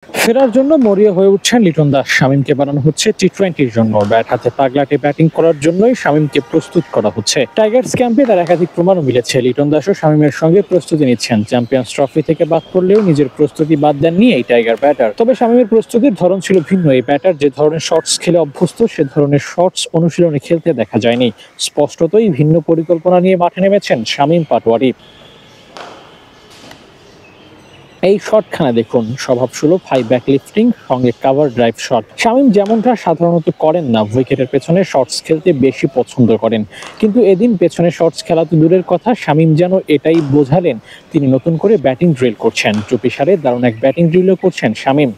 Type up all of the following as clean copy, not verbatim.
ফেরার জন্য মরিয়া হয়ে উঠছেন লিটন দাস। শামীমকে বানানো হচ্ছে টি-20-র জন্য। ব্যাট হাতে পাগলাটে ব্যাটিং করার জন্যই শামীমকে প্রস্তুত করা হচ্ছে। টাইগার্স ক্যাম্পে তার একাধিক প্রমাণও মিলেছে। লিটন দাসও শামীমের সঙ্গে প্রস্তুতি নিচ্ছেন। চ্যাম্পিয়ন্স ট্রফি থেকে বাদ পড়লেও নিজের প্রস্তুতি বাদ দেননি এই টাইগার ব্যাটার। তবে শামীমের প্রস্তুতির ধরন ছিল ভিন্ন। এই ব্যাটার যে ধরনের শটস খেলে অভ্যস্ত, সে ধরনের শটস অনুশীলনে খেলতে দেখা যায়নি। স্পষ্টতই ভিন্ন পরিকল্পনা নিয়ে মাঠে নেমেছেন শামীম পাটোয়ারি। এই শটখানা দেখুন, স্বভাবসুলভ হাই ব্যাক লিফটিং সঙ্গে কাভার ড্রাইভ শট। শামীম যেমনটা সাধারণত করেন না, উইকেটের পেছনে শটস খেলতে বেশি পছন্দ করেন, কিন্তু এদিন পেছনে শটস খেলা তো দূরের কথা, শামীম যেন এটাই বোঝালেন তিনি নতুন করে ব্যাটিং ড্রিল করছেন। চুপিসারে দারুণ এক ব্যাটিং ড্রিলও করছেন শামীম।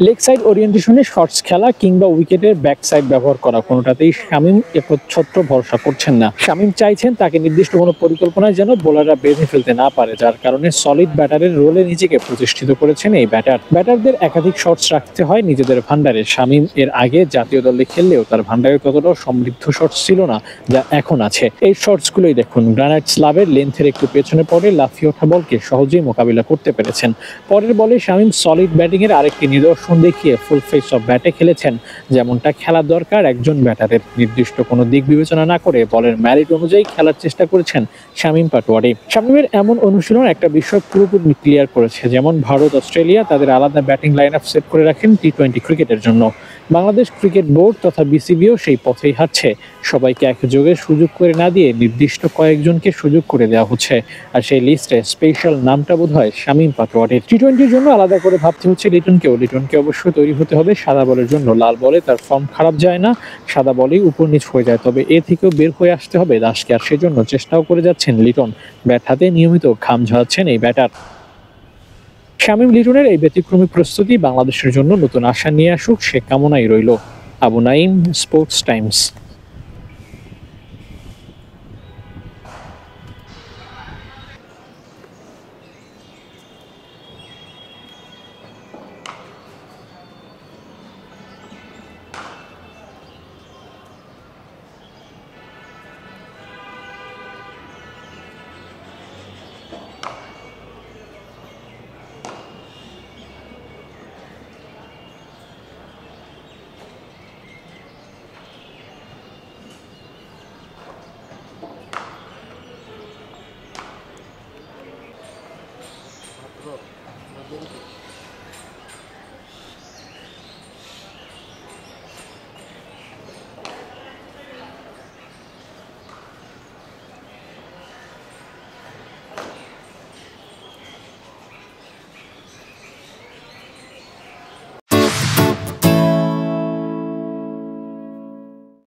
লেগ সাইড ওরিয়েন্টেশনে শর্টস খেলা কিংবা উইকেটের ব্যাক সাইড ব্যবহার করা, কোনোটাতেই শামীম একচ্ছত্র ভরসা করছেন না। শামীম চাইছেন তাকে নির্দিষ্ট কোনো পরিকল্পনায় যেন বোলাররা বেঁধে ফেলতে না পারে, যার কারণে সলিড ব্যাটারের রোলে নিজেকে প্রতিষ্ঠিত করেছেন এই ব্যাটারদের একাধিক শটস রাখতে হয় নিজেদের ভান্ডারে। শামীম এর আগে জাতীয় দলে খেললেও তার ভান্ডারে ততটাও সমৃদ্ধ শটস ছিল না যা এখন আছে। এই শটসগুলোই দেখুন, গ্রানাইট স্লাবের লেন্থের একটু পেছনে পড়ে লাফিয়ে ওঠা বলকে সহজেই মোকাবিলা করতে পেরেছেন। পরের বলে শামীম সলিড ব্যাটিংয়ের আরেকটি নিদর্শন দেখিয়ে ফুল ফেস অফ ব্যাটে খেলেছেন, যেমনটা খেলা দরকার একজন ব্যাটারের। নির্দিষ্ট কোনো দিক বিবেচনা না করে বলের ম্যারিট অনুযায়ী খেলার চেষ্টা করেছেন শামীম পাটোয়ারি। শামীমের এমন অনুশীলন একটা বিষয় পুরোপুরি ক্লিয়ার করেছে, যেমন ভারত অস্ট্রেলিয়া তাদের আলাদা ব্যাটিং লাইন আপ সেট করে রাখেন টি-20 ক্রিকেটের জন্য। বাংলাদেশ ক্রিকেট বোর্ড তথা বিসিবিও সেই পথেই হাঁটছে। সবাইকে একযোগে সুযোগ করে না দিয়ে নির্দিষ্ট কয়েকজনকে সুযোগ করে দেওয়া হচ্ছে, আর সেই লিস্টে স্পেশাল নামটা বোধ হয় শামীম পাটোয়ারির। টি-20-র জন্য আলাদা করে ভাবতে হচ্ছে লিটনকে অবশ্যই তৈরি হতে হবে সাদা বলের জন্য। লাল বলে তার ফর্ম খারাপ যায় না, সাদা বলেই উপর নিচ হয়ে যায়। তবে এ থেকেও বের হয়ে আসতে হবে দাসকে, আর সেজন্য চেষ্টাও করে যাচ্ছেন লিটন। ব্যাট হাতে নিয়মিত ঘাম ঝরাচ্ছেন এই ব্যাটার। শামীম লিটনের এই ব্যতিক্রমী প্রস্তুতি বাংলাদেশের জন্য নতুন আশা নিয়ে আসুক, সে কামনাই রইল। Abu Naim, sports Times.